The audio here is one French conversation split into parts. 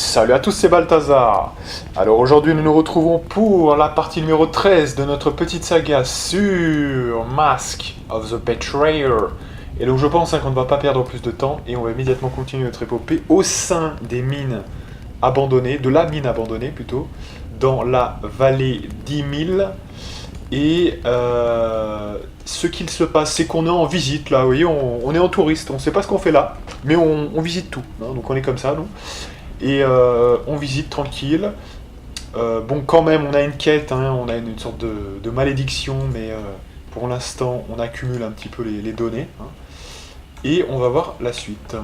Salut à tous, c'est Balthazar. Alors aujourd'hui nous nous retrouvons pour la partie numéro 13 de notre petite saga sur Mask of the Betrayer. Et donc je pense qu'on ne va pas perdre plus de temps et on va immédiatement continuer notre épopée au sein des mines abandonnées, de la mine abandonnée plutôt, dans la vallée d'10 000. Et ce qu'il se passe, c'est qu'on est en visite là, vous voyez, on est en touriste, on ne sait pas ce qu'on fait là, mais on visite tout, hein, donc on est comme ça nous. Et on visite tranquille. Bon, quand même, on a une quête, hein, on a une sorte de malédiction, mais pour l'instant, on accumule un petit peu les données. Hein, et on va voir la suite.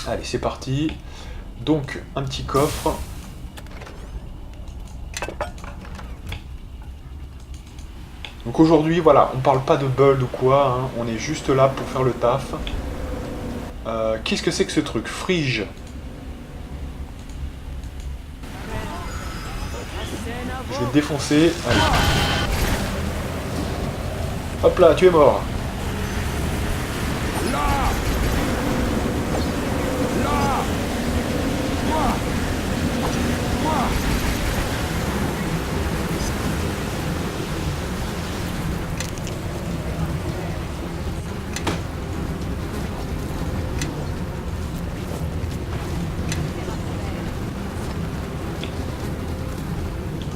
Allez, c'est parti. Donc, un petit coffre. Donc aujourd'hui, voilà, on parle pas de build ou quoi, hein, on est juste là pour faire le taf. Qu'est-ce que c'est que ce truc? Frige. Je vais te défoncer. Allez. Hop là, tu es mort.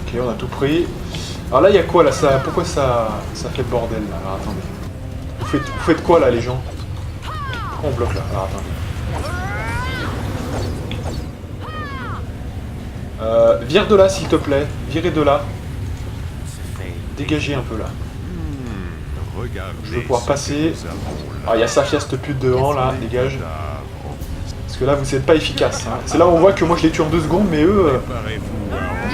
Ok, on a tout pris. Alors là, il y a quoi là ça, pourquoi ça fait le bordel là? Alors attendez. Vous faites quoi là les gens? Pourquoi on bloque là? Alors attendez. Vire de là s'il te plaît. Virez de là. Dégagez un peu là. Je vais pouvoir passer. Ah, il y a Safia cette pute devant là, dégage. Parce que là vous n'êtes pas efficace. Hein. C'est là où on voit que moi je les tue en 2 secondes, mais eux...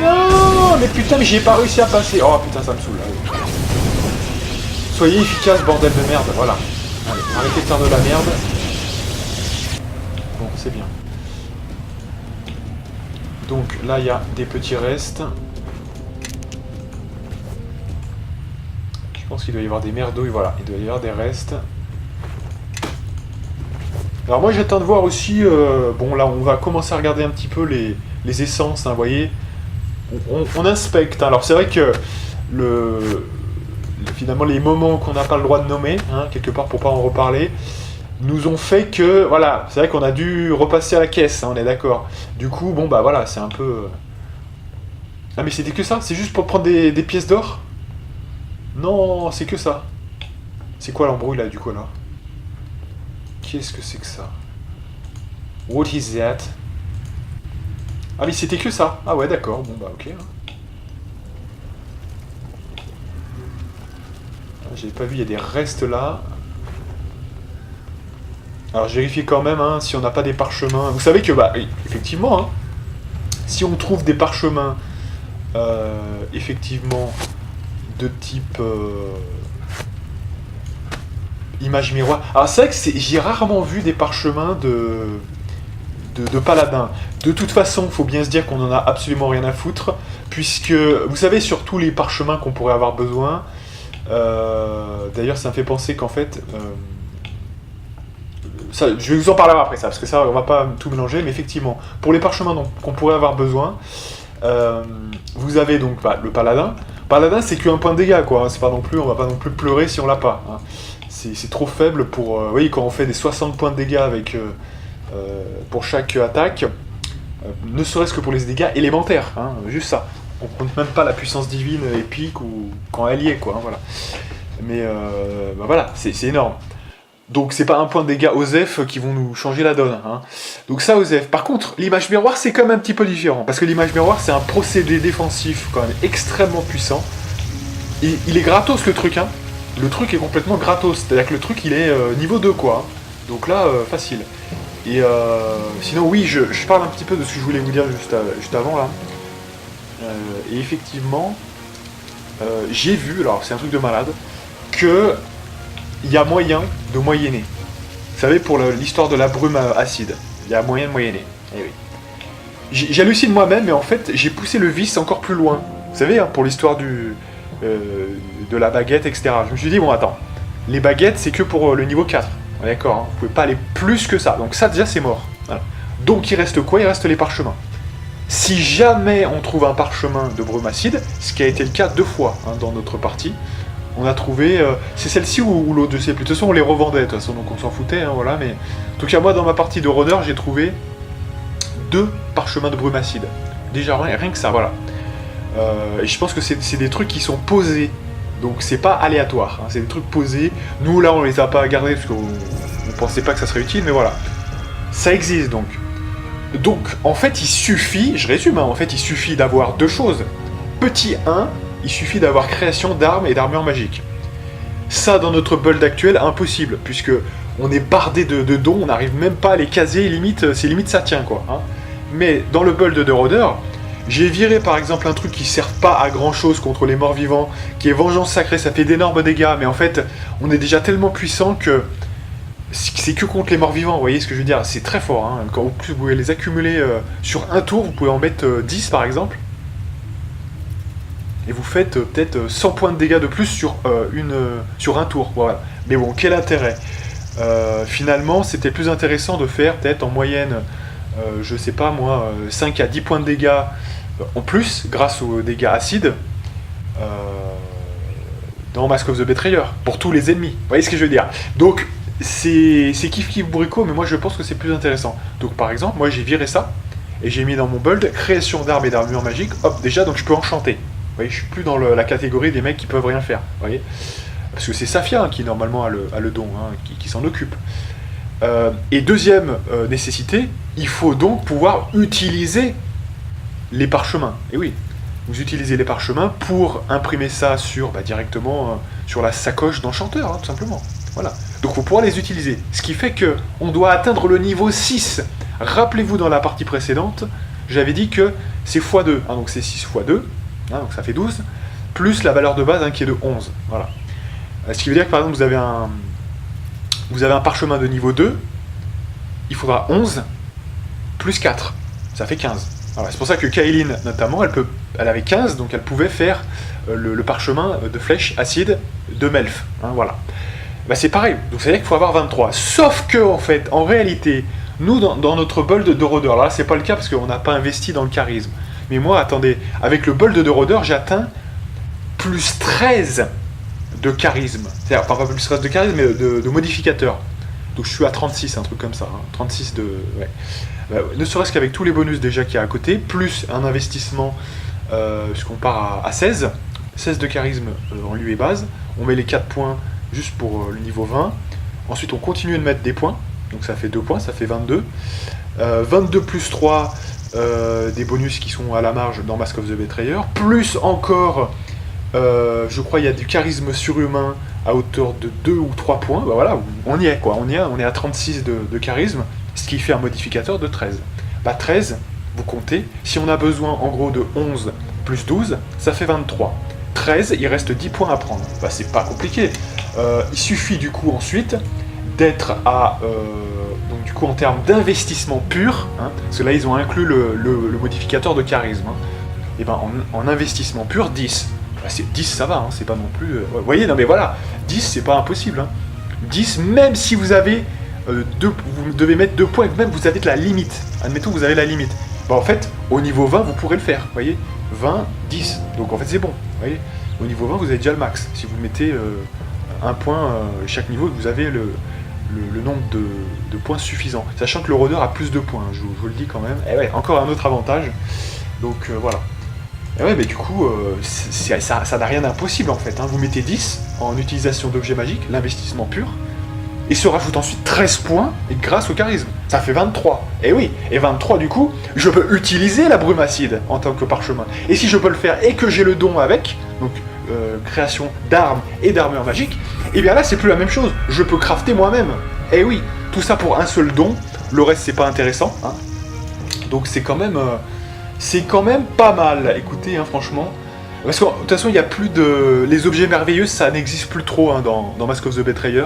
Non, mais putain, mais j'ai pas réussi à passer. Oh putain, ça me saoule. Là. Soyez efficace, bordel de merde. Voilà. Allez, arrêtez de faire de la merde. Bon, c'est bien. Donc là, il y a des petits restes. Je pense qu'il doit y avoir des merdouilles. Voilà, il doit y avoir des restes. Alors moi, j'attends de voir aussi... bon, là, on va commencer à regarder un petit peu les essences, hein, vous voyez. On inspecte. Alors c'est vrai que finalement les moments qu'on n'a pas le droit de nommer, hein, quelque part pour pas en reparler, nous ont fait que, voilà, c'est vrai qu'on a dû repasser à la caisse, hein, on est d'accord. Du coup, bon bah voilà, c'est un peu... Ah mais c'était que ça? C'est juste pour prendre des pièces d'or? Non, c'est que ça. C'est quoi l'embrouille là, du coup, là? Qu'est-ce que c'est que ça? What is that? Ah mais c'était que ça. Ah ouais d'accord, bon bah ok. J'ai pas vu, il y a des restes là. Alors je vérifie quand même hein, si on n'a pas des parchemins. Vous savez que bah oui, effectivement, hein, si on trouve des parchemins effectivement de type image miroir. Alors c'est vrai que j'ai rarement vu des parchemins de paladin. De toute façon, il faut bien se dire qu'on en a absolument rien à foutre, puisque, vous savez, sur tous les parchemins qu'on pourrait avoir besoin, d'ailleurs, ça me fait penser qu'en fait, ça, je vais vous en parler après ça, parce que ça, on va pas tout mélanger, mais effectivement, pour les parchemins qu'on pourrait avoir besoin, vous avez donc bah, le paladin. Paladin, c'est qu'un point de dégâts, quoi. Hein, c'est pas non plus, on va pas non plus pleurer si on l'a pas. Hein. C'est trop faible pour, vous voyez, quand on fait des 60 points de dégâts avec... pour chaque attaque, ne serait-ce que pour les dégâts élémentaires, hein, juste ça. On ne compte même pas la puissance divine épique ou quand elle y est, quoi. Hein, voilà. Mais bah voilà, c'est énorme. Donc c'est pas un point de dégâts OSEF qui vont nous changer la donne. Hein. Donc ça OSEF. Par contre, l'image miroir c'est quand même un petit peu différent, parce que l'image miroir c'est un procédé défensif quand même extrêmement puissant. Et il est gratos le truc, hein. Le truc est complètement gratos, c'est-à-dire que le truc il est niveau 2 quoi. Donc là, facile. Et sinon, oui, je parle un petit peu de ce que je voulais vous dire juste avant, là. Et effectivement, j'ai vu, alors c'est un truc de malade, que il y a moyen de moyenner. Vous savez, pour l'histoire de la brume acide, il y a moyen de moyenner. Eh oui. J'hallucine moi-même, mais en fait, j'ai poussé le vice encore plus loin. Vous savez, hein, pour l'histoire de la baguette, etc. Je me suis dit, bon, attends, les baguettes, c'est que pour le niveau 4. D'accord, hein, vous pouvez pas aller plus que ça. Donc ça déjà c'est mort. Voilà. Donc il reste quoi? Il reste les parchemins. Si jamais on trouve un parchemin de brume acide, ce qui a été le cas 2 fois hein, dans notre partie, on a trouvé... c'est celle-ci ou l'autre, je sais plus. De toute façon, on les revendait, de toute façon, donc on s'en foutait, hein, voilà. Mais en tout cas, moi, dans ma partie de rôdeur, j'ai trouvé 2 parchemins de brume acide. Déjà, rien que ça, voilà. Et je pense que c'est des trucs qui sont posés. Donc c'est pas aléatoire, hein, c'est des trucs posés. Nous, là, on les a pas gardés parce qu'on pensait pas que ça serait utile, mais voilà. Ça existe, donc. Donc, en fait, il suffit, je résume, hein, en fait, il suffit d'avoir 2 choses. Petit 1, il suffit d'avoir création d'armes et d'armure magique. Ça, dans notre build actuel, impossible, puisque on est bardé de dons, on n'arrive même pas à les caser, limite, c'est limite ça tient, quoi. Hein. Mais dans le build de rôdeur, j'ai viré par exemple un truc qui sert pas à grand chose contre les morts vivants, qui est vengeance sacrée, ça fait d'énormes dégâts, mais en fait, on est déjà tellement puissant que c'est que contre les morts vivants, vous voyez ce que je veux dire? C'est très fort, hein. Quand vous pouvez les accumuler sur un tour, vous pouvez en mettre 10 par exemple, et vous faites peut-être 100 points de dégâts de plus sur un tour, voilà. Mais bon, quel intérêt? Finalement, c'était plus intéressant de faire peut-être en moyenne, je sais pas moi, 5 à 10 points de dégâts en plus, grâce aux dégâts acides, dans Mask of the Betrayer, pour tous les ennemis. Vous voyez ce que je veux dire? Donc, c'est kiff bourricot, mais moi je pense que c'est plus intéressant. Donc par exemple, moi j'ai viré ça, et j'ai mis dans mon build, création d'armes et d'armure magique, hop, déjà, donc je peux enchanter. Vous voyez, je suis plus dans la catégorie des mecs qui peuvent rien faire, vous voyez? Parce que c'est Safia hein, qui normalement a le don, hein, qui s'en occupe. Et deuxième nécessité, il faut donc pouvoir utiliser les parchemins. Et oui, vous utilisez les parchemins pour imprimer ça sur, directement sur la sacoche d'enchanteur, hein, tout simplement. Voilà. Donc il faut pouvoir les utiliser. Ce qui fait que on doit atteindre le niveau 6. Rappelez-vous, dans la partie précédente, j'avais dit que c'est x2. Hein, donc c'est 6 x 2, hein, donc ça fait 12, plus la valeur de base hein, qui est de 11. Voilà. Ce qui veut dire que par exemple vous avez un parchemin de niveau 2, il faudra 11 plus 4. Ça fait 15. Voilà, c'est pour ça que Kaelin, notamment, elle avait 15, donc elle pouvait faire le parchemin de flèche acide de Melf. Hein, voilà. C'est pareil, donc ça veut dire qu'il faut avoir 23. Sauf que, en fait, en réalité, nous, dans notre build de rôdeur, alors là, c'est pas le cas parce qu'on n'a pas investi dans le charisme. Mais moi, attendez, avec le build de rôdeur, j'ai atteint plus 13 de charisme. C'est-à-dire, enfin, pas plus 13 de charisme, mais de modificateur. Donc je suis à 36, un truc comme ça. Hein. 36 de... Ouais. Ne serait-ce qu'avec tous les bonus déjà qu'il y a à côté, plus un investissement, puisqu'on part à 16. 16 de charisme en lieu et base. On met les 4 points juste pour le niveau 20. Ensuite, on continue de mettre des points. Donc ça fait 2 points, ça fait 22. 22 plus 3 des bonus qui sont à la marge dans Mask of the Betrayer. Plus encore, je crois, il y a du charisme surhumain à hauteur de 2 ou 3 points. Voilà, on y est, quoi. On est à 36 de charisme, ce qui fait un modificateur de 13. 13, vous comptez. Si on a besoin, en gros, de 11 plus 12, ça fait 23. 13, il reste 10 points à prendre. C'est pas compliqué. Il suffit du coup ensuite d'être à... donc du coup en termes d'investissement pur, hein, parce que là ils ont inclus le modificateur de charisme. Hein, et en investissement pur, 10. 10 ça va, hein, c'est pas non plus... vous voyez, non mais voilà, 10 c'est pas impossible. Hein. 10, même si vous avez... vous devez mettre 2 points, même vous avez de la limite. Admettons que vous avez la limite. En fait, au niveau 20, vous pourrez le faire, vous voyez. 20, 10. Donc en fait c'est bon, vous voyez. Au niveau 20, vous avez déjà le max. Si vous mettez un point chaque niveau, vous avez le nombre de points suffisant. Sachant que le rôdeur a plus de points, je vous le dis quand même. Et ouais, encore un autre avantage. Donc voilà. Et ouais, mais du coup, ça n'a rien d'impossible en fait. Hein. Vous mettez 10 en utilisation d'objets magiques, l'investissement pur, et se rajoute ensuite 13 points et grâce au charisme. Ça fait 23. Et oui, et 23 du coup, je peux utiliser la brume acide en tant que parchemin. Et si je peux le faire et que j'ai le don avec, donc création d'armes et d'armure magique, et bien là c'est plus la même chose. Je peux crafter moi-même. Et oui, tout ça pour un seul don. Le reste c'est pas intéressant. Hein. Donc c'est quand même pas mal. Écoutez, hein, franchement. Parce que de toute façon, il n'y a plus de... Les objets merveilleux, ça n'existe plus trop hein, dans Mask of the Betrayer.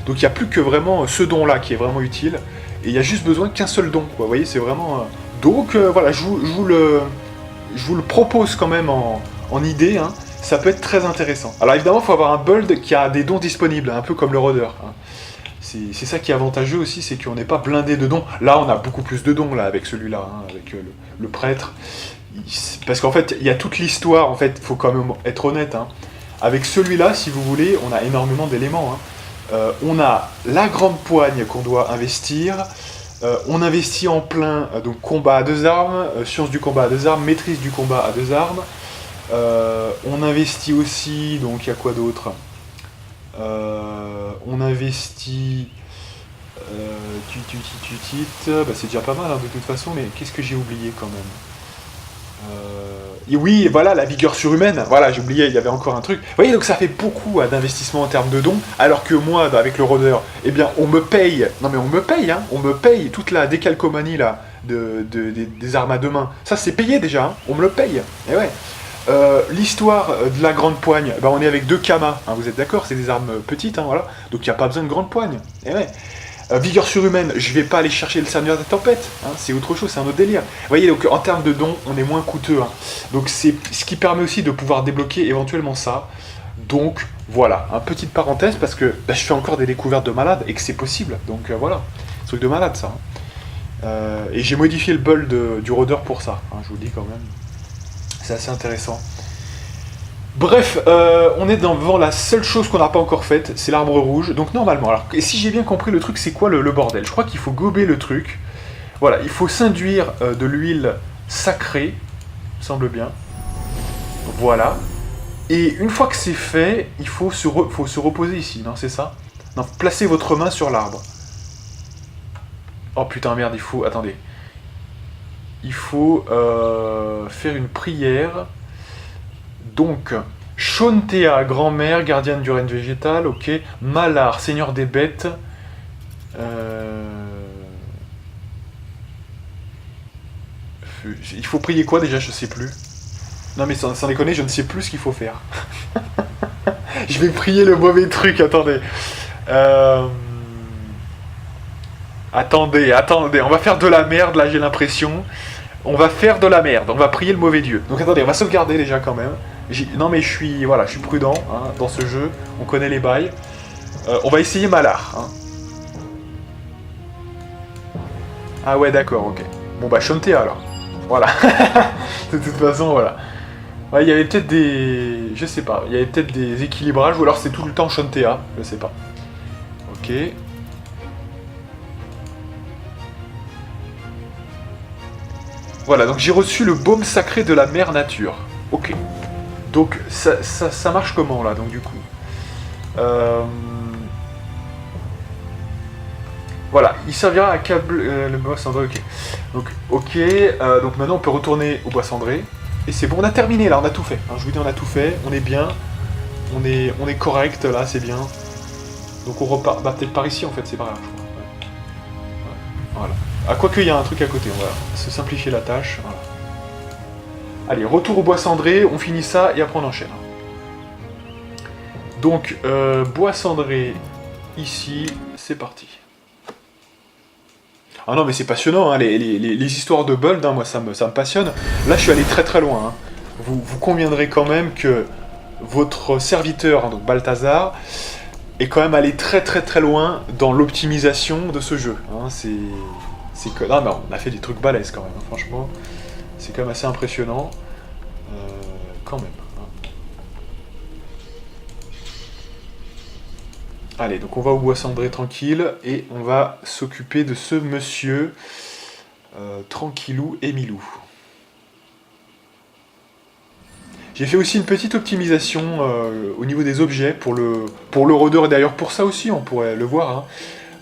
Donc il n'y a plus que vraiment ce don-là qui est vraiment utile. Et il y a juste besoin qu'un seul don, quoi. Vous voyez, c'est vraiment... Donc voilà, je vous le propose quand même en idée. Hein. Ça peut être très intéressant. Alors évidemment, il faut avoir un build qui a des dons disponibles, un peu comme le rôdeur. Hein. C'est ça qui est avantageux aussi, c'est qu'on n'est pas blindé de dons. Là, on a beaucoup plus de dons, là, avec celui-là, hein, avec le prêtre. Parce qu'en fait, il y a toute l'histoire, en fait, il faut quand même être honnête. Hein. Avec celui-là, si vous voulez, on a énormément d'éléments. Hein. On a la grande poigne qu'on doit investir. On investit en plein donc combat à deux armes, science du combat à deux armes, maîtrise du combat à deux armes. On investit aussi, donc il y a quoi d'autre? On investit... bah, c'est déjà pas mal hein, de toute façon, mais qu'est-ce que j'ai oublié quand même? Et oui, voilà, la vigueur surhumaine, voilà, j'ai oublié, il y avait encore un truc. Vous voyez, donc ça fait beaucoup d'investissement en termes de dons, alors que moi, avec le rôdeur, eh bien, on me paye, non mais on me paye, hein, on me paye toute la décalcomanie, là, des armes à deux mains. Ça, c'est payé déjà, hein, on me le paye, et ouais. L'histoire de la grande poigne, bah, on est avec deux kamas, hein, vous êtes d'accord, c'est des armes petites, hein, voilà, donc il n'y a pas besoin de grande poigne, et ouais. Vigueur surhumaine, je vais pas aller chercher le Seigneur des Tempêtes, hein, c'est autre chose, c'est un autre délire. Vous voyez, donc en termes de dons, on est moins coûteux. Hein. Donc c'est ce qui permet aussi de pouvoir débloquer éventuellement ça. Donc voilà, une petite parenthèse, parce que bah, je fais encore des découvertes de malades et que c'est possible. Donc voilà, truc de malade ça. Hein. Et j'ai modifié le build du rôdeur pour ça, hein, je vous le dis quand même. C'est assez intéressant. Bref, on est devant la seule chose qu'on n'a pas encore faite, c'est l'arbre rouge. Donc normalement, alors, et si j'ai bien compris le truc, c'est quoi le bordel? Je crois qu'il faut gober le truc. Voilà, il faut s'induire de l'huile sacrée, semble bien. Voilà. Et une fois que c'est fait, il faut se reposer ici, non, c'est ça? Non, placez votre main sur l'arbre. Oh putain, merde, il faut... Attendez. Il faut faire une prière... Donc, Shontea, grand-mère, gardienne du règne végétal, ok. Malar, seigneur des bêtes. Il faut prier quoi déjà, je sais plus. Non mais sans déconner, je ne sais plus ce qu'il faut faire. Je vais prier le mauvais truc, attendez. Attendez, on va faire de la merde là, j'ai l'impression. On va faire de la merde, on va prier le mauvais dieu. Donc attendez, on va sauvegarder déjà quand même. Non mais je suis prudent hein, dans ce jeu, on connaît les bails. On va essayer Malar. Hein. Ah ouais d'accord, ok. Bon bah Shontea alors. Voilà. De toute façon voilà. Ouais, il y avait peut-être des... Je sais pas, il y avait peut-être des équilibrages, ou alors c'est tout le temps Shontea, je sais pas. Ok. Voilà, donc j'ai reçu le baume sacré de la mère nature. Ok. Donc ça marche comment là, donc du coup Voilà, il servira à câble le bois cendré, ok. Donc, ok, donc maintenant on peut retourner au bois cendré. Et c'est bon, on a terminé là, on a tout fait. Hein, je vous dis, on a tout fait, on est bien. On est correct là, c'est bien. Donc on repart, bah peut-être par ici en fait, c'est pas grave, je crois. Ouais. Ouais. Voilà. Ah, quoique il y a un truc à côté, on va se simplifier la tâche. Voilà. Allez, retour au bois cendré, on finit ça et après on enchaîne. Donc, bois cendré, ici, c'est parti. Ah non mais c'est passionnant, hein, les histoires de Bold, hein, moi ça me passionne. Là je suis allé très très loin. Hein. Vous conviendrez quand même que votre serviteur, hein, donc Balthazar, est quand même allé très très très loin dans l'optimisation de ce jeu. Hein. Non, mais on a fait des trucs balèzes quand même, hein, franchement. C'est quand même assez impressionnant. Quand même. Hein. Allez, donc on va au bois cendré tranquille, et on va s'occuper de ce monsieur tranquillou et milou. J'ai fait aussi une petite optimisation au niveau des objets pour le rôdeur, et d'ailleurs pour ça aussi on pourrait le voir.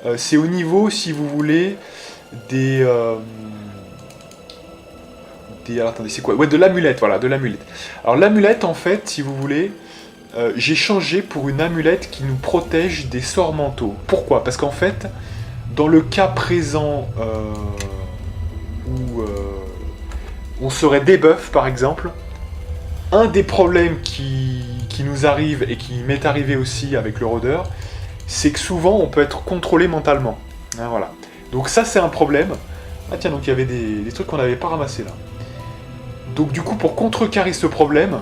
Hein. C'est au niveau, si vous voulez, alors attendez, c'est quoi? Ouais, de l'amulette, voilà, de l'amulette. Alors l'amulette, en fait, si vous voulez, j'ai changé pour une amulette qui nous protège des sorts mentaux. Pourquoi? Parce qu'en fait, dans le cas présent où on serait debuff, par exemple, un des problèmes qui nous arrive, et qui m'est arrivé aussi avec le rôdeur, c'est que souvent on peut être contrôlé mentalement. Hein, voilà. Donc ça c'est un problème. Ah tiens, donc il y avait des trucs qu'on n'avait pas ramassés là. Donc du coup, pour contrecarrer ce problème,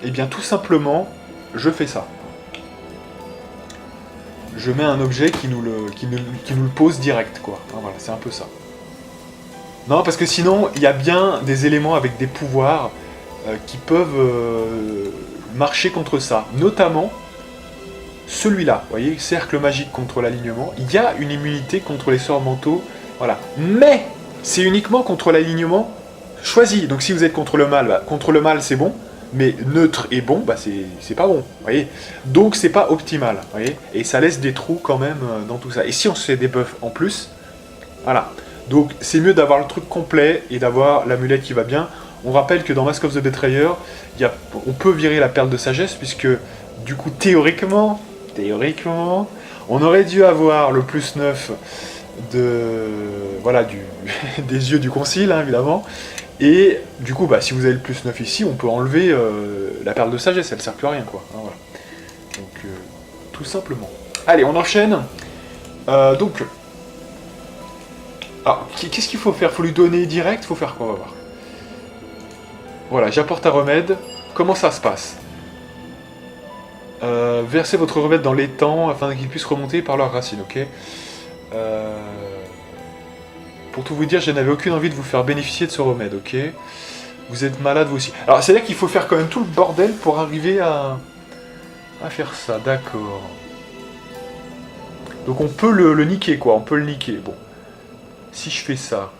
eh bien tout simplement, je fais ça. je mets un objet qui nous le pose direct, quoi. Hein, voilà, c'est un peu ça. Non, parce que sinon, il y a bien des éléments avec des pouvoirs qui peuvent marcher contre ça. Notamment, celui-là, vous voyez, cercle magique contre l'alignement. Il y a une immunité contre les sorts mentaux, voilà. Mais, c'est uniquement contre l'alignement choisi. Donc si vous êtes contre le mal c'est bon. Mais neutre et bon, bah c'est pas bon, vous voyez. Donc c'est pas optimal, vous voyez. Et ça laisse des trous quand même dans tout ça. Et si on se fait des buffs en plus, voilà. Donc c'est mieux d'avoir le truc complet et d'avoir l'amulette qui va bien. On rappelle que dans Mask of the Betrayer, on peut virer la perle de sagesse, puisque du coup théoriquement, on aurait dû avoir le plus 9 voilà, des yeux du concile, hein, évidemment. Et du coup, bah, si vous avez le plus 9 ici, on peut enlever la perle de sagesse, elle ne sert plus à rien, quoi. Hein, voilà. Donc, tout simplement. Allez, on enchaîne. Donc, alors, qu'est-ce qu'il faut faire? Faut lui donner direct? Faut faire quoi? On va voir. Voilà, j'apporte un remède. Comment ça se passe? Versez votre remède dans l'étang afin qu'il puisse remonter par leurs racines, ok? Pour tout vous dire, je n'avais aucune envie de vous faire bénéficier de ce remède, ok? Vous êtes malade vous aussi. Alors, c'est là qu'il faut faire quand même tout le bordel pour arriver à faire ça, d'accord. Donc on peut le niquer, quoi, on peut le niquer. Bon, si je fais ça...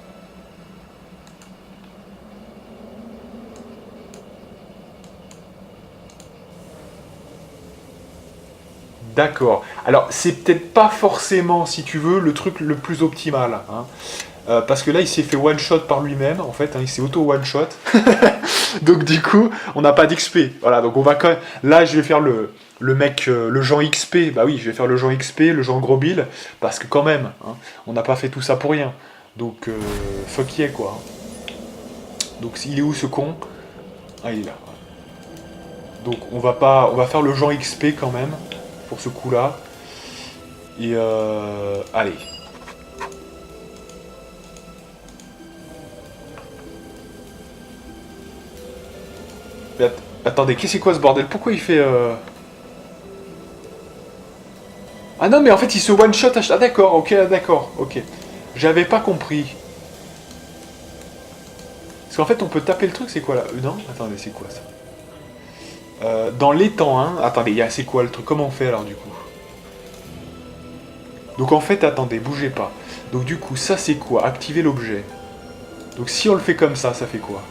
D'accord. Alors, c'est peut-être pas forcément, si tu veux, le truc le plus optimal, hein. Parce que là, il s'est fait one-shot par lui-même, en fait, hein, il s'est auto-one-shot. Donc du coup, on n'a pas d'XP. Voilà, donc on va quand même... Là, je vais faire le mec, le Jean XP. Bah oui, je vais faire le Jean XP, le Jean Gros Bill, parce que quand même, hein, on n'a pas fait tout ça pour rien. Donc, fuck yeah, quoi. Donc, il est où, ce con? Ah, il est là. Donc, on va faire le Jean XP, quand même, pour ce coup-là. Et, allez. Mais attendez, qu'est-ce que c'est quoi ce bordel? Pourquoi il fait... Ah non, mais en fait, il se one-shot à... Ah d'accord, ok, d'accord, ok. J'avais pas compris. Parce qu'en fait, on peut taper le truc, c'est quoi là? Non? Attendez, c'est quoi ça? Dans l'étang, hein? Attendez, c'est quoi le truc? Comment on fait alors du coup? Donc en fait, attendez, bougez pas. Donc du coup, ça c'est quoi? Activer l'objet. Donc si on le fait comme ça fait quoi?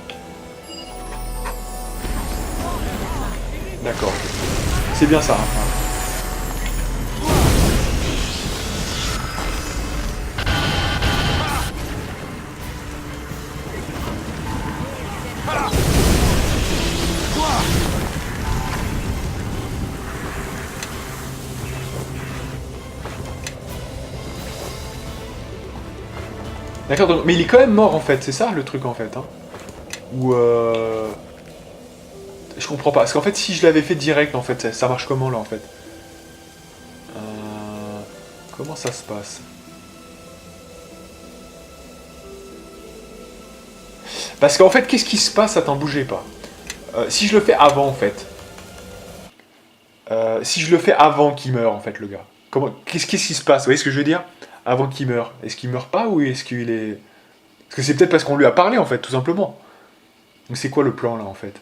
D'accord, ok. C'est bien ça, hein. D'accord, mais il est quand même mort en fait, c'est ça le truc en fait, hein? Ou je comprends pas, parce qu'en fait si je l'avais fait direct en fait, ça marche comment là en fait? Comment ça se passe? Parce qu'en fait, qu'est-ce qui se passe? Attends, bougez pas. Si je le fais avant en fait, si je le fais avant qu'il meure en fait le gars, qu'est-ce qui se passe? Vous voyez ce que je veux dire? Avant qu'il meure. Est-ce qu'il meurt pas ou est-ce qu'il est... Parce que c'est peut-être parce qu'on lui a parlé en fait, tout simplement. Donc c'est quoi le plan là en fait?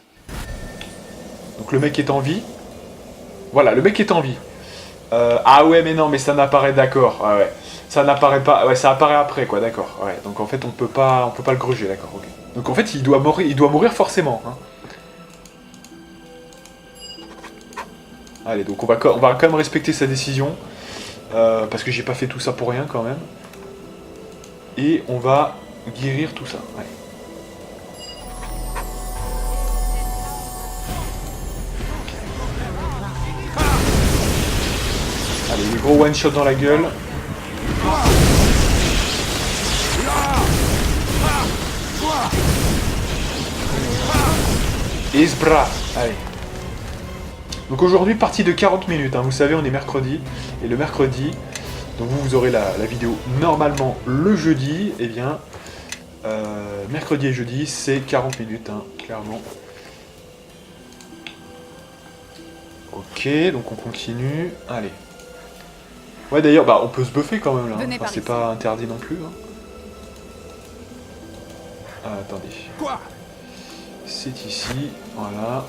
Donc le mec est en vie. Voilà, le mec est en vie. Ah ouais, mais non, mais ça n'apparaît, d'accord. Ah ouais. Ça n'apparaît pas. Ouais, ça apparaît après, quoi, d'accord. Ouais. Donc en fait, on peut pas le gruger, d'accord. Ok. Donc en fait, il doit mourir forcément. Hein. Allez, donc on va quand même respecter sa décision, parce que j'ai pas fait tout ça pour rien quand même. Et on va guérir tout ça. Ouais. Allez, les gros one shot dans la gueule. Et Isbra. Allez. Donc aujourd'hui, partie de 40 minutes. Hein. Vous savez, on est mercredi. Et le mercredi, donc vous aurez la vidéo normalement le jeudi. Eh bien, mercredi et jeudi, c'est 40 minutes, hein, clairement. Ok, donc on continue. Allez. Ouais, d'ailleurs, bah, on peut se buffer quand même là. Venez Enfin, par c'est ici. pas interdit non plus. Hein. Ah, attendez. Quoi? C'est ici, voilà.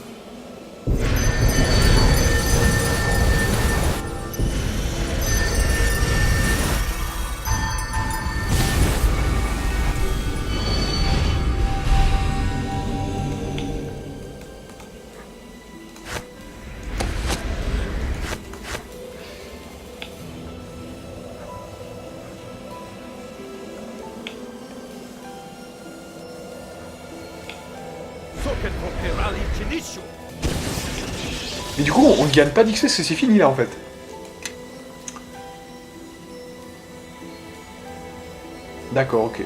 Mais du coup, on ne gagne pas d'XP parce que c'est fini là en fait. D'accord, ok.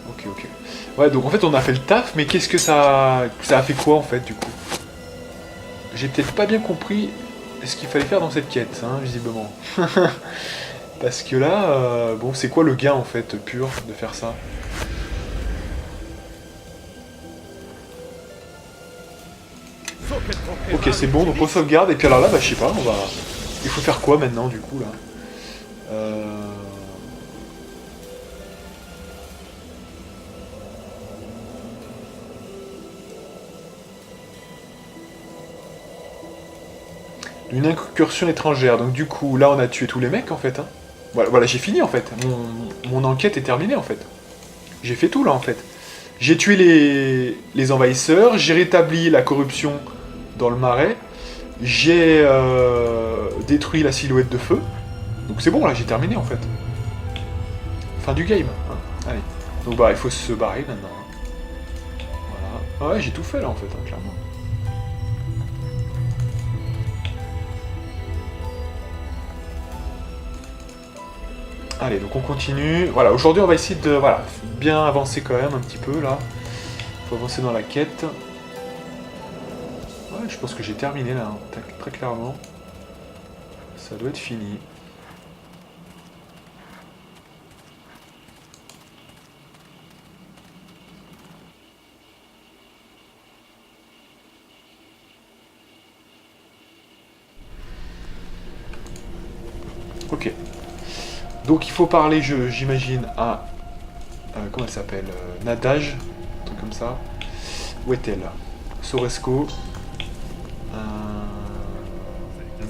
Ok. Ouais, donc en fait on a fait le taf, mais qu'est-ce que ça a fait quoi en fait du coup? J'ai peut-être pas bien compris ce qu'il fallait faire dans cette quête, hein, visiblement. Parce que là, bon, c'est quoi le gain en fait pur de faire ça? Ok, c'est bon, donc on sauvegarde, et puis alors là, bah je sais pas, on va... Il faut faire quoi maintenant du coup là? Une incursion étrangère, donc du coup, là on a tué tous les mecs en fait. Hein. Voilà, j'ai fini en fait. Mon enquête est terminée en fait. J'ai fait tout là en fait. J'ai tué les envahisseurs, j'ai rétabli la corruption dans le marais, j'ai détruit la silhouette de feu. Donc c'est bon là, j'ai terminé en fait. Fin du game. Hein. Allez. Donc bah il faut se barrer maintenant. Hein. Voilà. Ouais, j'ai tout fait là en fait, hein, clairement. Allez, donc on continue. Voilà, aujourd'hui on va essayer de bien avancer quand même un petit peu là. Faut avancer dans la quête. Ouais, je pense que j'ai terminé là, hein, très clairement. Ça doit être fini. Ok. Donc il faut parler, j'imagine, à... comment elle s'appelle Nadage, un truc comme ça. Où est-elle? Soresco.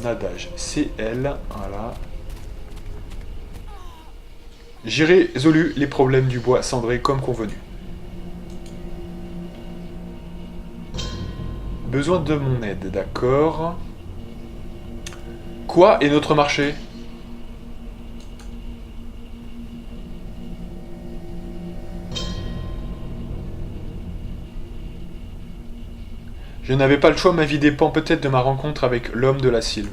Nadage, c'est elle, voilà. J'ai résolu les problèmes du bois cendré comme convenu. Besoin de mon aide, d'accord. Quoi est notre marché? Je n'avais pas le choix, ma vie dépend peut-être de ma rencontre avec l'homme de la Sylve.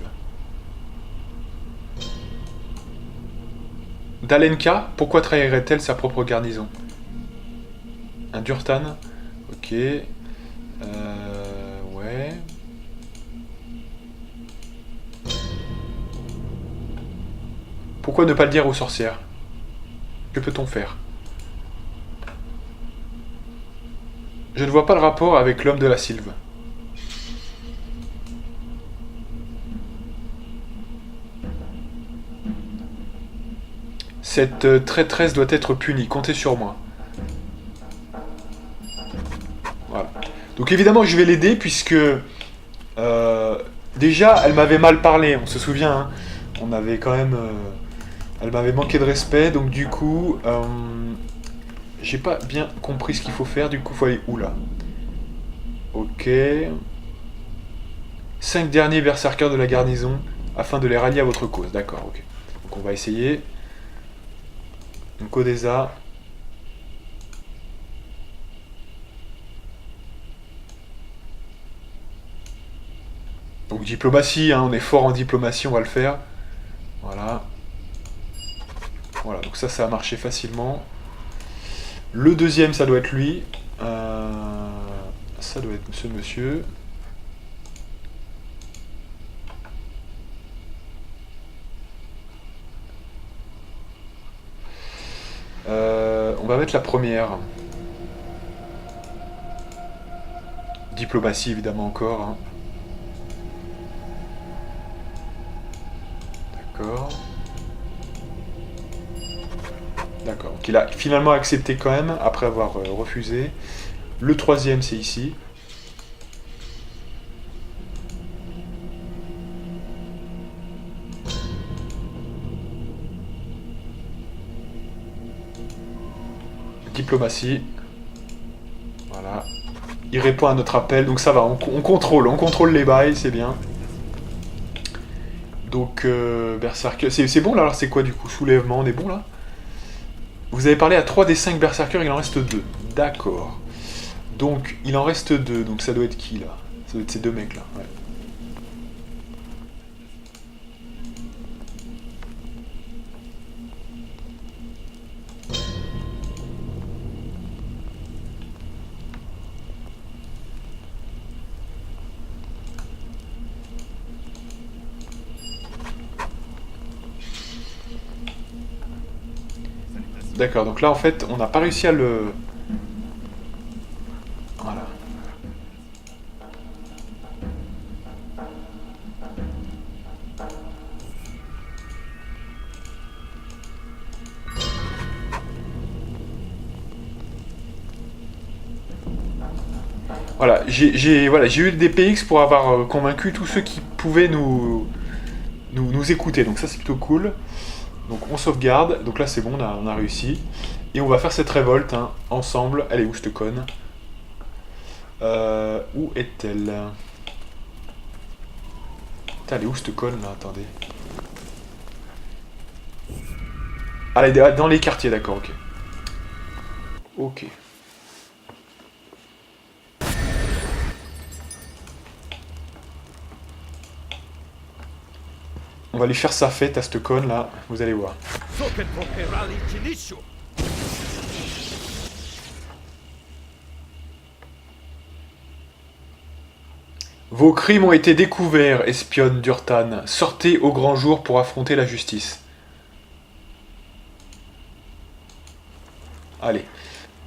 Dalenka, pourquoi trahirait-elle sa propre garnison? Un Durtan? Ok. Ouais. Pourquoi ne pas le dire aux sorcières? Que peut-on faire? Je ne vois pas le rapport avec l'homme de la Sylve. Cette traîtresse doit être punie, comptez sur moi. Voilà. Donc évidemment je vais l'aider puisque... déjà elle m'avait mal parlé, on se souvient. Hein. On avait quand même... elle m'avait manqué de respect, donc du coup... j'ai pas bien compris ce qu'il faut faire, du coup faut aller où là? Ok. 5 derniers berserkers de la garnison afin de les rallier à votre cause, d'accord, ok. Donc on va essayer. Donc Odessa. Donc diplomatie, hein, on est fort en diplomatie, on va le faire. Voilà. Voilà, donc ça a marché facilement. Le deuxième, ça doit être lui. Ça doit être ce monsieur. On va mettre la première. Diplomatie, évidemment, encore. Hein. D'accord. D'accord. Donc il a finalement accepté quand même, après avoir refusé. Le troisième, c'est ici. Diplomatie. Voilà. Il répond à notre appel, donc ça va, on contrôle les bails, c'est bien. Donc, berserker, c'est bon là, alors c'est quoi du coup? Soulèvement, on est bon là? Vous avez parlé à 3 des 5 berserkers, il en reste 2. D'accord. Donc, il en reste 2, donc ça doit être qui là? Ça doit être ces deux mecs là, ouais. D'accord, donc là en fait, on n'a pas réussi à le... Voilà. Voilà, j'ai eu des PX pour avoir convaincu tous ceux qui pouvaient nous écouter, donc ça c'est plutôt cool. Donc on sauvegarde, donc là c'est bon, on a réussi. Et on va faire cette révolte, hein, ensemble. Elle est où cette conne? Où est-elle? Putain, elle est où cette conne là? Attendez. Ah, elle est dans les quartiers, d'accord, ok. Ok. On va lui faire sa fête à cette conne là, vous allez voir. Vos crimes ont été découverts, espionne d'Urtan. Sortez au grand jour pour affronter la justice. Allez.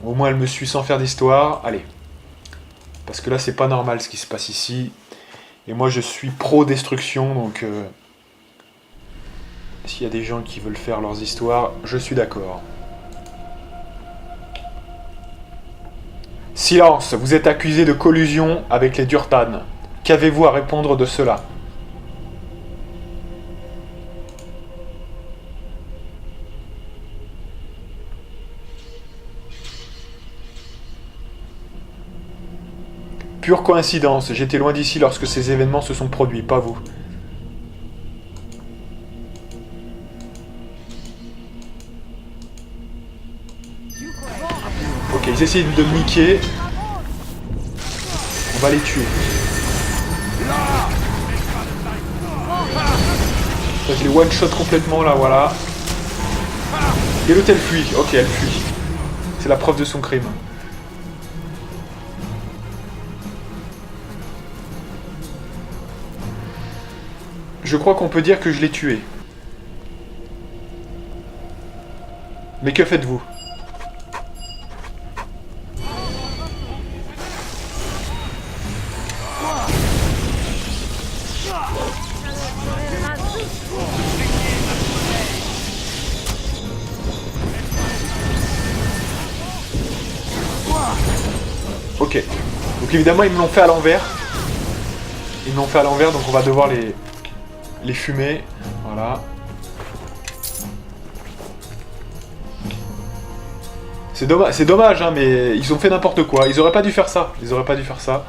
Au moins elle me suit sans faire d'histoire. Allez. Parce que là c'est pas normal ce qui se passe ici. Et moi je suis pro-destruction, donc... s'il y a des gens qui veulent faire leurs histoires, je suis d'accord. Silence, vous êtes accusé de collusion avec les Durtan. Qu'avez-vous à répondre de cela? Pure coïncidence, j'étais loin d'ici lorsque ces événements se sont produits, pas vous. Ok, ils essayent de me niquer. On va les tuer. Ça, je les one-shot complètement là, voilà. Et l'autre elle fuit. Ok, elle fuit. C'est la preuve de son crime. Je crois qu'on peut dire que je l'ai tué. Mais que faites-vous? Ok. Donc évidemment, ils me l'ont fait à l'envers. Ils me l'ont fait à l'envers, donc on va devoir les fumer. Voilà. C'est dommage, hein, mais ils ont fait n'importe quoi. Ils auraient pas dû faire ça. Ils auraient pas dû faire ça.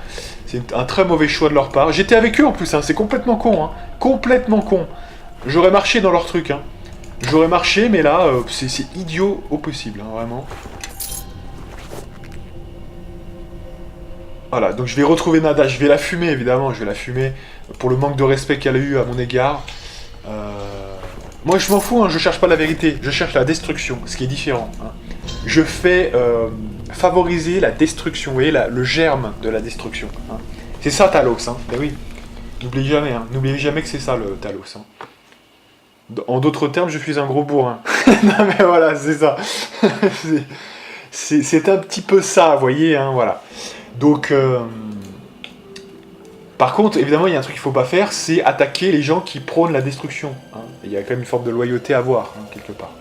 C'est un très mauvais choix de leur part. J'étais avec eux en plus, hein. C'est complètement con. Hein. Complètement con. J'aurais marché dans leur truc. Hein. J'aurais marché, mais là, c'est idiot au possible, hein, vraiment. Voilà, donc je vais retrouver Nada, je vais la fumer évidemment, je vais la fumer pour le manque de respect qu'elle a eu à mon égard. Moi je m'en fous, hein, je cherche pas la vérité, je cherche la destruction, ce qui est différent. Hein. Je fais favoriser la destruction, vous voyez, le germe de la destruction. Hein. C'est ça Talos, hein. Ben oui, n'oubliez jamais, hein. N'oubliez jamais que c'est ça le Talos. Hein. En d'autres termes, je suis un gros bourrin. Non mais voilà, c'est ça. C'est un petit peu ça, vous voyez, hein, voilà. Donc, par contre, évidemment, il y a un truc qu'il ne faut pas faire, c'est attaquer les gens qui prônent la destruction. Hein. Il y a quand même une forme de loyauté à avoir, hein, quelque part.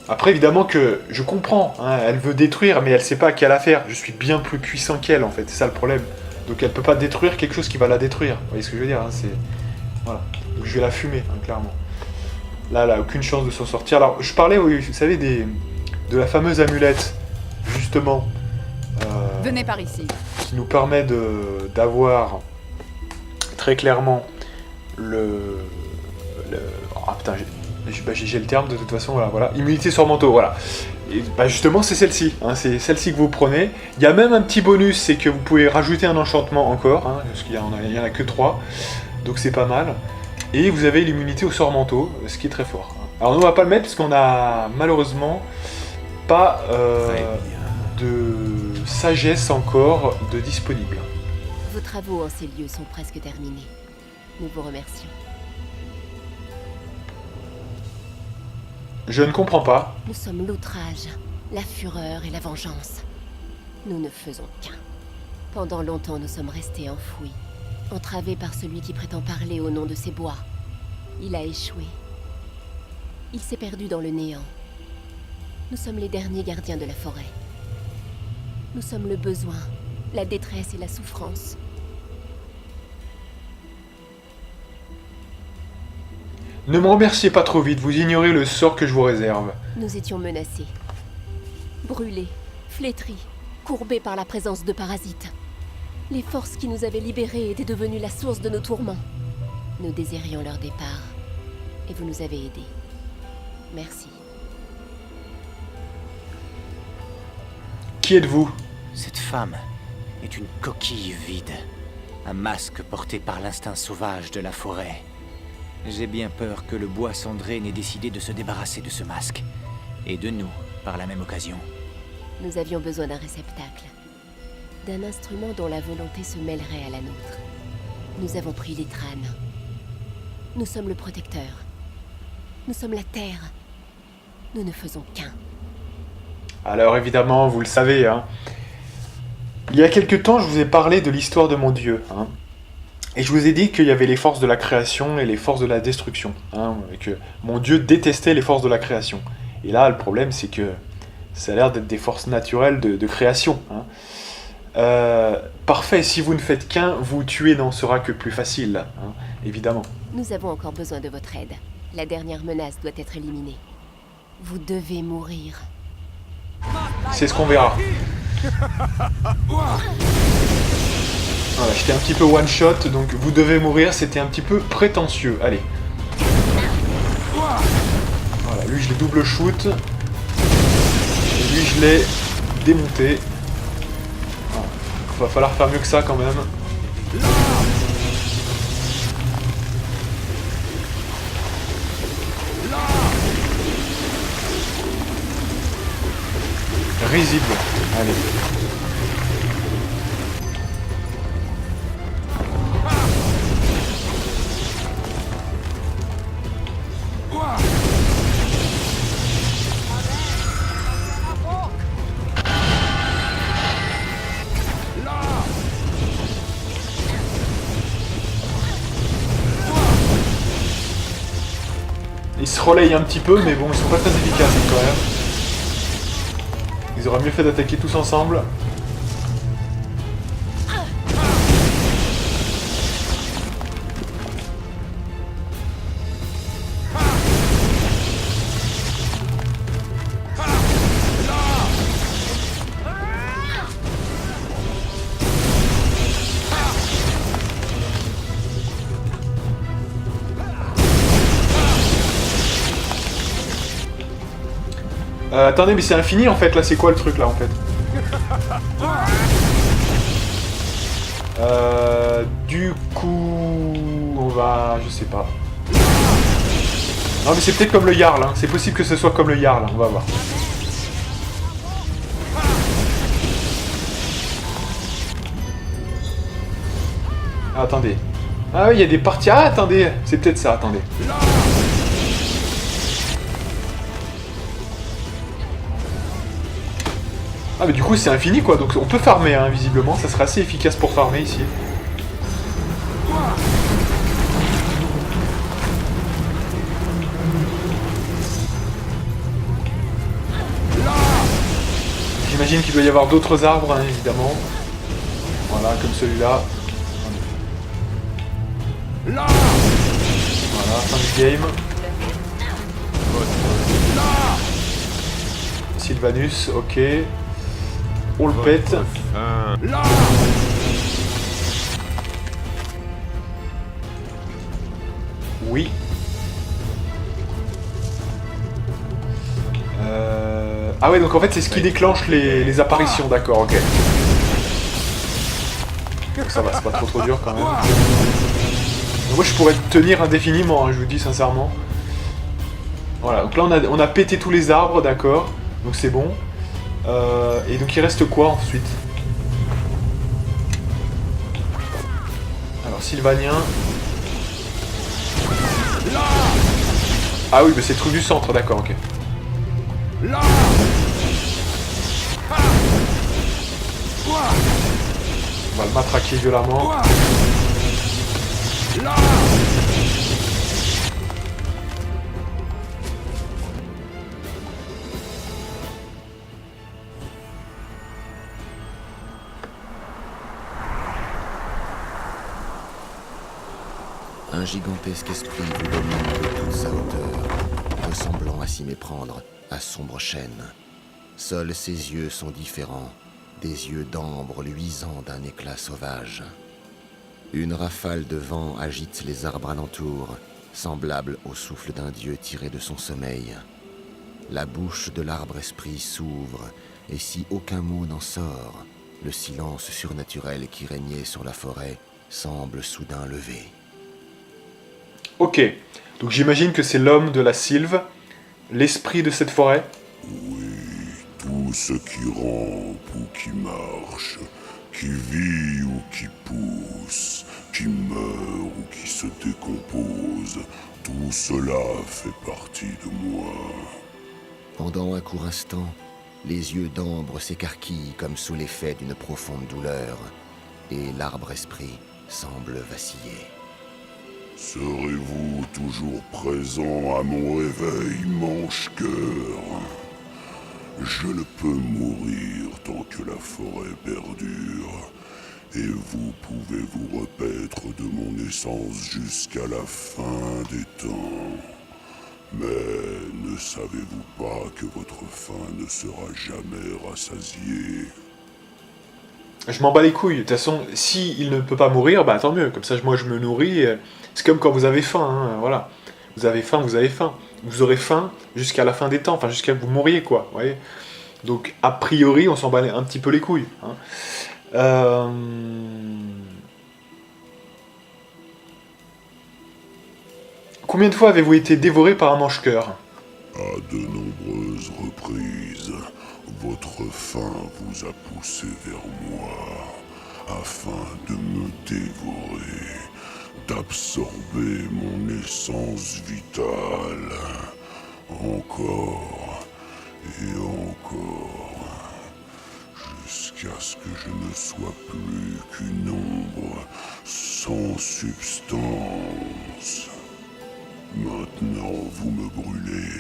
Après, évidemment que je comprends, hein, elle veut détruire, mais elle sait pas à qui elle a affaire. Je suis bien plus puissant qu'elle, en fait, c'est ça le problème. Donc elle peut pas détruire quelque chose qui va la détruire. Vous voyez ce que je veux dire, hein, c'est... Voilà. Donc je vais la fumer, hein, clairement. Là, elle a aucune chance de s'en sortir. Alors, je parlais, oui, vous savez, de la fameuse amulette, justement. Venez par ici. Qui nous permet d'avoir très clairement ah putain, j'ai le terme de toute façon, voilà. Immunité sur manteau, voilà. Et, bah justement, c'est celle-ci, hein, c'est celle-ci que vous prenez. Il y a même un petit bonus, c'est que vous pouvez rajouter un enchantement encore, hein, parce qu'il y en a que 3, donc c'est pas mal. Et vous avez l'immunité au sort manteau, ce qui est très fort. Alors nous, on va pas le mettre, parce qu'on a malheureusement pas de sagesse encore de disponible. Vos travaux en ces lieux sont presque terminés. Nous vous remercions. Je ne comprends pas. Nous sommes l'outrage, la fureur et la vengeance. Nous ne faisons qu'un. Pendant longtemps, nous sommes restés enfouis, entravés par celui qui prétend parler au nom de ces bois. Il a échoué. Il s'est perdu dans le néant. Nous sommes les derniers gardiens de la forêt. Nous sommes le besoin, la détresse et la souffrance. Ne me remerciez pas trop vite, vous ignorez le sort que je vous réserve. Nous étions menacés. Brûlés, flétris, courbés par la présence de parasites. Les forces qui nous avaient libérés étaient devenues la source de nos tourments. Nous désirions leur départ, et vous nous avez aidés. Merci. Qui êtes-vous? Cette femme est une coquille vide. Un masque porté par l'instinct sauvage de la forêt. J'ai bien peur que le bois cendré n'ait décidé de se débarrasser de ce masque. Et de nous, par la même occasion. Nous avions besoin d'un réceptacle. D'un instrument dont la volonté se mêlerait à la nôtre. Nous avons pris les crânes. Nous sommes le protecteur. Nous sommes la terre. Nous ne faisons qu'un. Alors évidemment, vous le savez, hein. Il y a quelque temps, je vous ai parlé de l'histoire de mon dieu, hein. Et je vous ai dit qu'il y avait les forces de la création et les forces de la destruction, hein, et que mon dieu détestait les forces de la création. Et là, le problème, c'est que ça a l'air d'être des forces naturelles de création, hein. Parfait, si vous ne faites qu'un, vous tuer n'en sera que plus facile, hein, évidemment. Nous avons encore besoin de votre aide. La dernière menace doit être éliminée. Vous devez mourir. C'est ce qu'on verra. Voilà, j'étais un petit peu one shot, donc vous devez mourir, c'était un petit peu prétentieux. Allez. Voilà, lui je l'ai double shoot. Et lui je l'ai démonté. Voilà. Il va falloir faire mieux que ça quand même. Risible. Allez. Ils se relayent un petit peu, mais bon, ils sont pas très efficaces quand même. Ils auraient mieux fait d'attaquer tous ensemble. Attendez, mais c'est infini en fait, là c'est quoi le truc là en fait? Du coup... On va... Je sais pas. Non mais c'est peut-être comme le Jarl, hein. C'est possible que ce soit comme le Jarl, on va voir. Ah, attendez. Ah oui, il y a des parties... Ah attendez, c'est peut-être ça, attendez. Ah mais du coup c'est infini quoi, donc on peut farmer hein, visiblement, ça serait assez efficace pour farmer ici. j'imagine qu'il doit y avoir d'autres arbres, hein, évidemment. Voilà, comme celui-là. Voilà, fin du game. Sylvanus, ok. On le pète. Oui. Ah ouais, donc en fait c'est ce qui déclenche les apparitions, d'accord, ok. Ça va, c'est pas trop dur quand même. Donc moi je pourrais tenir indéfiniment, hein, je vous dis sincèrement. Voilà, donc là on a pété tous les arbres, d'accord, donc c'est bon. Et donc il reste quoi ensuite? Alors Sylvanien. Ah oui, mais c'est le truc du centre, d'accord, ok. On va le matraquer violemment. Un gigantesque esprit vous domine de toute sa hauteur, ressemblant à s'y méprendre à sombre chaîne. Seuls ses yeux sont différents, des yeux d'ambre luisants d'un éclat sauvage. Une rafale de vent agite les arbres alentour, semblable au souffle d'un dieu tiré de son sommeil. La bouche de l'arbre-esprit s'ouvre, et si aucun mot n'en sort, le silence surnaturel qui régnait sur la forêt semble soudain levé. Ok, donc j'imagine que c'est l'homme de la sylve, l'esprit de cette forêt. Oui, tout ce qui rampe ou qui marche, qui vit ou qui pousse, qui meurt ou qui se décompose, tout cela fait partie de moi. Pendant un court instant, les yeux d'ambre s'écarquillent comme sous l'effet d'une profonde douleur, et l'arbre-esprit semble vaciller. Serez-vous toujours présent à mon réveil, manche-cœur? Je ne peux mourir tant que la forêt perdure, et vous pouvez vous repaître de mon essence jusqu'à la fin des temps. Mais ne savez-vous pas que votre faim ne sera jamais rassasiée? Je m'en bats les couilles, de toute façon, si il ne peut pas mourir, bah tant mieux, comme ça moi je me nourris, c'est comme quand vous avez faim, hein, voilà. Vous avez faim, vous avez faim. Vous aurez faim jusqu'à la fin des temps, enfin jusqu'à que vous mouriez, quoi, vous voyez. Donc, a priori, on s'en bat un petit peu les couilles. Hein. Combien de fois avez-vous été dévoré par un mange-cœur? À de nombreuses reprises, votre faim vous a poussé vers moi, afin de me dévorer, d'absorber mon essence vitale, encore et encore, jusqu'à ce que je ne sois plus qu'une ombre sans substance. Maintenant, vous me brûlez,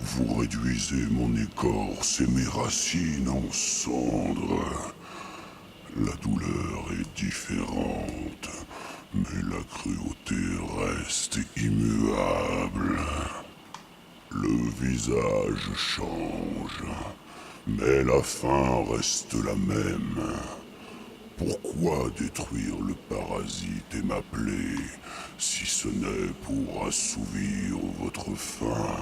vous réduisez mon écorce et mes racines en cendres. La douleur est différente, mais la cruauté reste immuable. Le visage change, mais la fin reste la même. Pourquoi détruire le parasite et m'appeler, si ce n'est pour assouvir votre faim?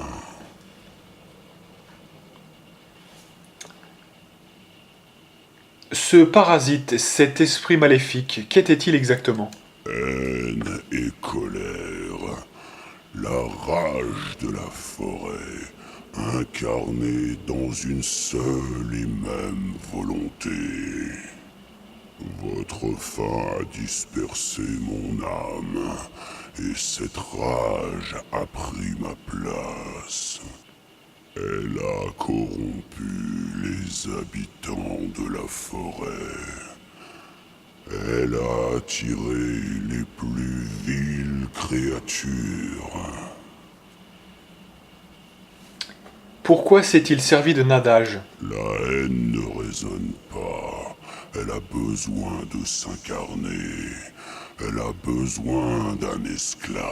Ce parasite, cet esprit maléfique, qu'était-il exactement? Haine et colère, la rage de la forêt, incarnée dans une seule et même volonté. Votre faim a dispersé mon âme, et cette rage a pris ma place. Elle a corrompu les habitants de la forêt. Elle a attiré les plus viles créatures. Pourquoi s'est-il servi de nadage? La haine ne raisonne pas. Elle a besoin de s'incarner. Elle a besoin d'un esclave.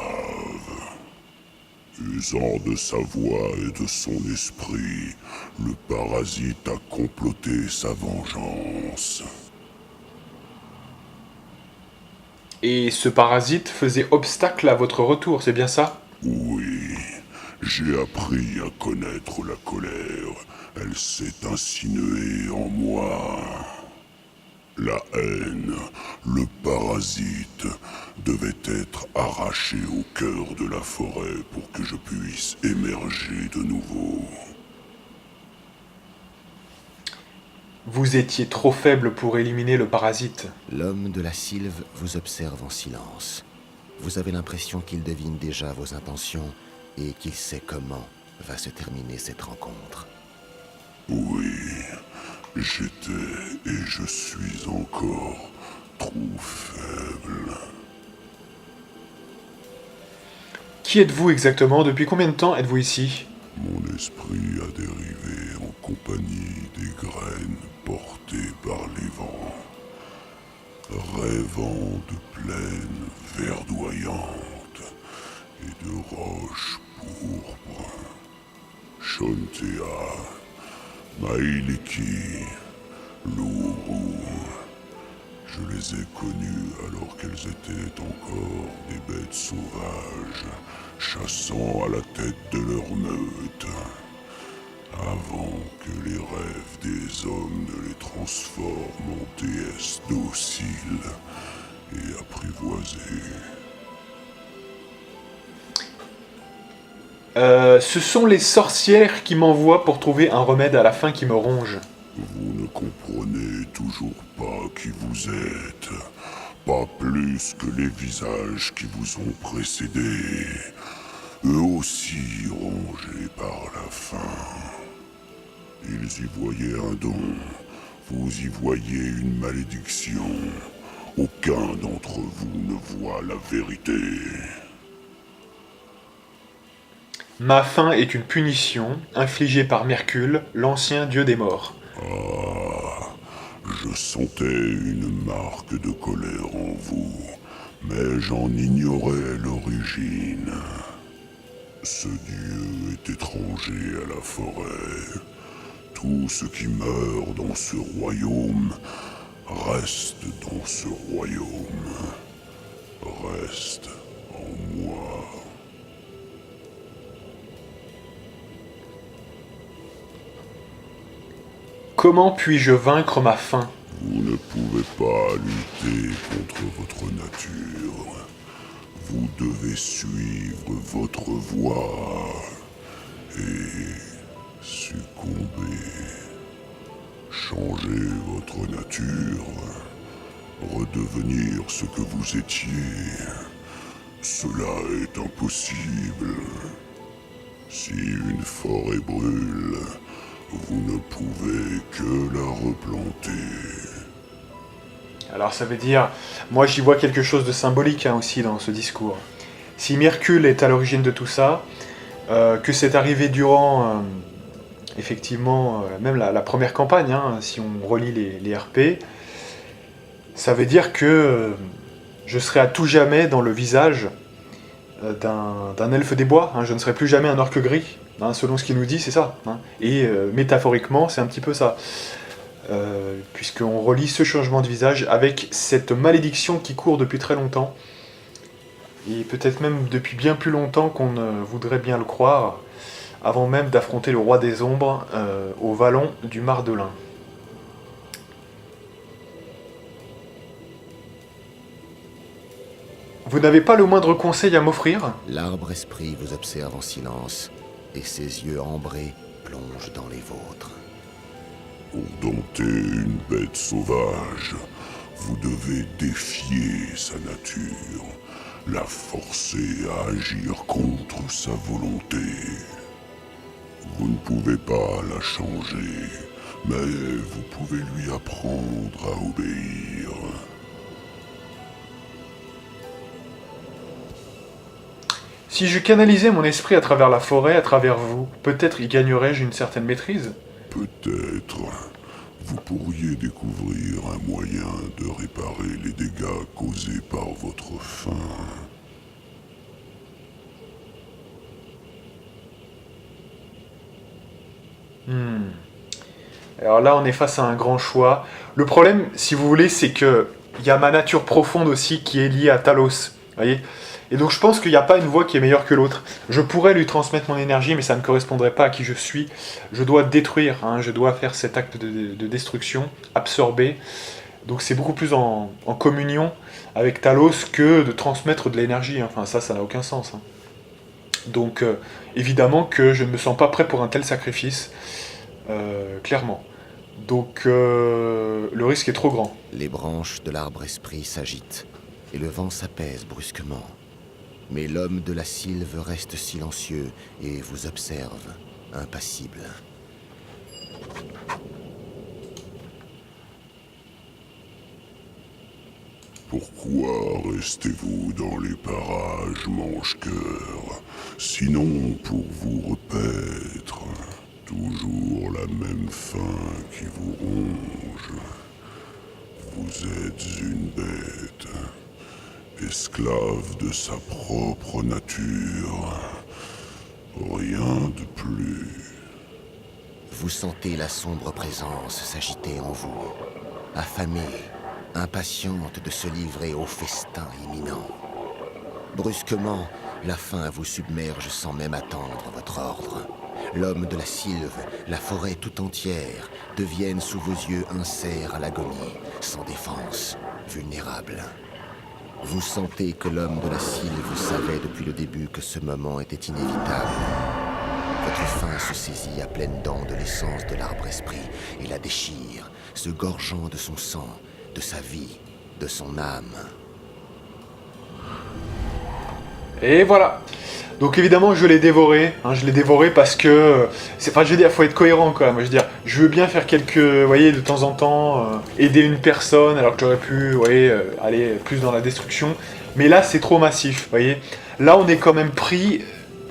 Usant de sa voix et de son esprit, le parasite a comploté sa vengeance. Et ce parasite faisait obstacle à votre retour, c'est bien ça? Oui, j'ai appris à connaître la colère. Elle s'est insinuée en moi. La haine, le parasite, devait être arraché au cœur de la forêt pour que je puisse émerger de nouveau. Vous étiez trop faible pour éliminer le parasite. L'homme de la sylve vous observe en silence. Vous avez l'impression qu'il devine déjà vos intentions et qu'il sait comment va se terminer cette rencontre. Oui, j'étais et je suis encore trop faible. Qui êtes-vous exactement? Depuis combien de temps êtes-vous ici? Mon esprit a dérivé en compagnie des graines portées par les vents, rêvant de plaines verdoyantes et de roches pourpres. Chontea, Maïliki, Lourou, je les ai connues alors qu'elles étaient encore des bêtes sauvages, chassant à la tête de leur meute, avant que les rêves des hommes ne les transforment en déesses dociles et apprivoisées. Ce sont les sorcières qui m'envoient pour trouver un remède à la faim qui me ronge. Vous ne comprenez toujours pas qui vous êtes, pas plus que les visages qui vous ont précédés, eux aussi rongés par la faim. Ils y voyaient un don, vous y voyez une malédiction. Aucun d'entre vous ne voit la vérité. Ma faim est une punition infligée par Mercule, l'ancien dieu des morts. Ah, je sentais une marque de colère en vous, mais j'en ignorais l'origine. Ce dieu est étranger à la forêt. Tout ce qui meurt dans ce royaume reste dans ce royaume, reste en moi. Comment puis-je vaincre ma faim? Vous ne pouvez pas lutter contre votre nature. Vous devez suivre votre voie et succomber. Changer votre nature, redevenir ce que vous étiez. Cela est impossible. Si une forêt brûle, vous ne pouvez que la replanter. Alors ça veut dire, moi j'y vois quelque chose de symbolique aussi dans ce discours. Si Mercule est à l'origine de tout ça, que c'est arrivé durant, effectivement, même la première campagne, hein, si on relit les RP, ça veut dire que je serai à tout jamais dans le visage d'un elfe des bois, hein, je ne serai plus jamais un orque gris, hein, selon ce qu'il nous dit, c'est ça. Hein. Et métaphoriquement, c'est un petit peu ça. Puisqu'on relie ce changement de visage avec cette malédiction qui court depuis très longtemps, et peut-être même depuis bien plus longtemps qu'on ne voudrait bien le croire, avant même d'affronter le roi des ombres au vallon du Mardelin. Vous n'avez pas le moindre conseil à m'offrir? L'arbre esprit vous observe en silence, et ses yeux ambrés plongent dans les vôtres. Pour dompter une bête sauvage, vous devez défier sa nature, la forcer à agir contre sa volonté. Vous ne pouvez pas la changer, mais vous pouvez lui apprendre à obéir. Si je canalisais mon esprit à travers la forêt, à travers vous, peut-être y gagnerais-je une certaine maîtrise? Peut-être. Vous pourriez découvrir un moyen de réparer les dégâts causés par votre faim. Alors là, on est face à un grand choix. Le problème, si vous voulez, c'est que il y a ma nature profonde aussi qui est liée à Talos. Voyez? Et donc je pense qu'il n'y a pas une voie qui est meilleure que l'autre. Je pourrais lui transmettre mon énergie, mais ça ne correspondrait pas à qui je suis. Je dois détruire, hein, je dois faire cet acte de destruction, absorber. Donc c'est beaucoup plus en communion avec Talos que de transmettre de l'énergie. Hein. Enfin ça n'a aucun sens. Hein. Donc évidemment que je ne me sens pas prêt pour un tel sacrifice, clairement. Donc le risque est trop grand. Les branches de l'arbre-esprit s'agitent, et le vent s'apaise brusquement. Mais l'homme de la sylve reste silencieux et vous observe, impassible. Pourquoi restez-vous dans les parages, mange-cœur? Sinon pour vous repaître. Toujours la même faim qui vous ronge. Vous êtes une bête, esclave de sa propre nature. Rien de plus. Vous sentez la sombre présence s'agiter en vous, affamée, impatiente de se livrer au festin imminent. Brusquement, la faim vous submerge sans même attendre votre ordre. L'homme de la sylve, la forêt tout entière, deviennent sous vos yeux un cerf à l'agonie, sans défense, vulnérable. Vous sentez que l'homme de la sylve savait depuis le début que ce moment était inévitable. Votre faim se saisit à pleines dents de l'essence de l'arbre-esprit et la déchire, se gorgeant de son sang, de sa vie, de son âme. Et voilà. Donc évidemment je l'ai dévoré, hein, je l'ai dévoré parce que, je veux dire, faut être cohérent quand même, je veux dire, je veux bien faire quelques, vous voyez, de temps en temps, aider une personne alors que j'aurais pu, vous voyez, aller plus dans la destruction, mais là c'est trop massif, vous voyez, là on est quand même pris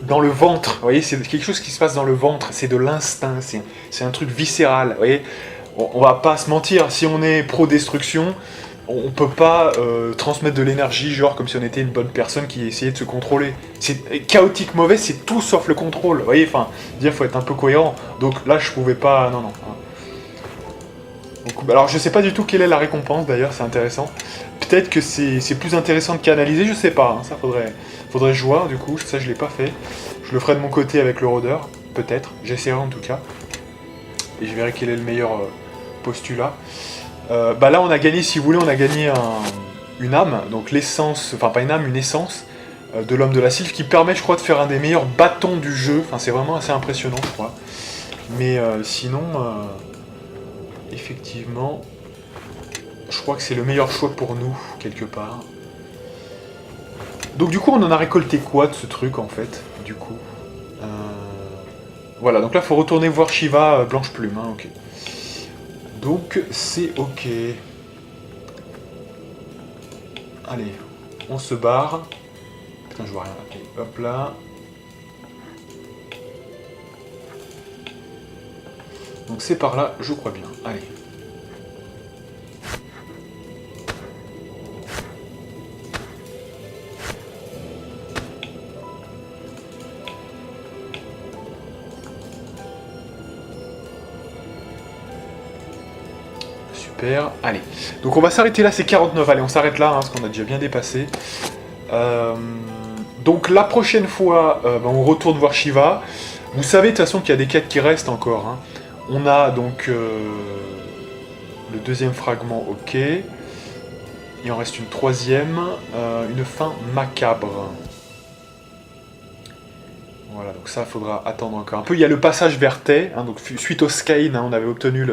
dans le ventre, vous voyez, c'est quelque chose qui se passe dans le ventre, c'est de l'instinct, c'est un truc viscéral, vous voyez, on va pas se mentir, si on est pro-destruction, on peut pas transmettre de l'énergie, genre comme si on était une bonne personne qui essayait de se contrôler. C'est chaotique mauvais, c'est tout sauf le contrôle. Vous voyez, enfin, dire faut être un peu cohérent. Donc là, je pouvais pas, non. Donc, alors, je sais pas du tout quelle est la récompense. D'ailleurs, c'est intéressant. Peut-être que c'est plus intéressant de canaliser, je sais pas. Hein, ça faudrait jouer. Du coup, ça je l'ai pas fait. Je le ferai de mon côté avec le rôdeur, peut-être. J'essaierai en tout cas. Et je verrai quel est le meilleur postulat. Là on a gagné, si vous voulez, on a gagné une âme, donc l'essence, enfin pas une âme, une essence de l'homme de la sylve qui permet, je crois, de faire un des meilleurs bâtons du jeu. Enfin c'est vraiment assez impressionnant, je crois. Mais sinon, effectivement, je crois que c'est le meilleur choix pour nous, quelque part. Donc du coup on en a récolté quoi de ce truc en fait, du coup voilà, donc là faut retourner voir Shiva Blanche Plume, hein, ok. Donc c'est ok. Allez, on se barre. Putain, je vois rien. Ok, hop là. Donc c'est par là, je crois bien. Allez. Allez, donc on va s'arrêter là, c'est 49, allez on s'arrête là, hein, parce qu'on a déjà bien dépassé. Donc la prochaine fois, on retourne voir Shiva. Vous savez de toute façon qu'il y a des quêtes qui restent encore. Hein. On a donc le deuxième fragment, ok. Il en reste une troisième, une fin macabre. Voilà, donc ça, il faudra attendre encore un peu. Il y a le passage vers Thay, hein, donc suite au Skyne, hein, on avait obtenu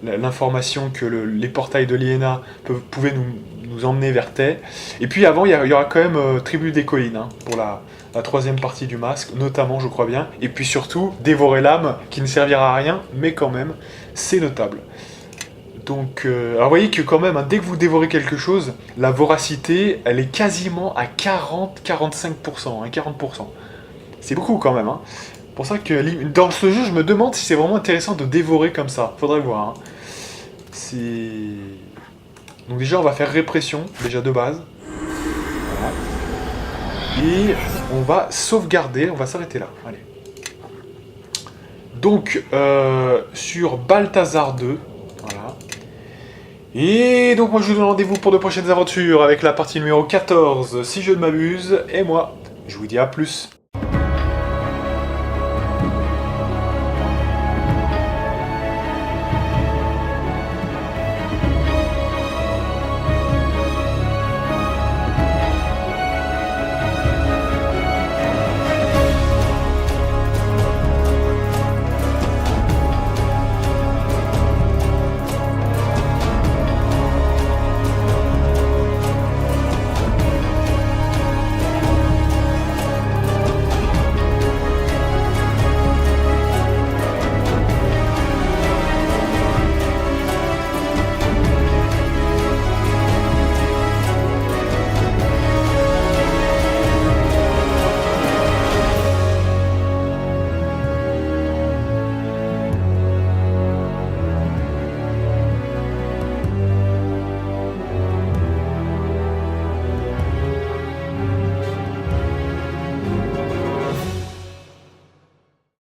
l'information que les portails de Liena pouvaient nous emmener vers Thay. Et puis avant, il y aura quand même Tribu des Collines, hein, pour la troisième partie du masque, notamment, je crois bien. Et puis surtout, dévorer l'âme, qui ne servira à rien, mais quand même, c'est notable. Donc, alors vous voyez que quand même, hein, dès que vous dévorez quelque chose, la voracité, elle est quasiment à 40-45%, hein, 40%. C'est beaucoup quand même. Hein. C'est pour ça que dans ce jeu, je me demande si c'est vraiment intéressant de dévorer comme ça. Faudrait voir. Hein. Donc déjà, on va faire répression, déjà de base. Voilà. Et on va sauvegarder, on va s'arrêter là. Allez. Donc, sur Balthazar 2, voilà. Et donc moi je vous donne rendez-vous pour de prochaines aventures avec la partie numéro 14, si je ne m'abuse, et moi, je vous dis à plus.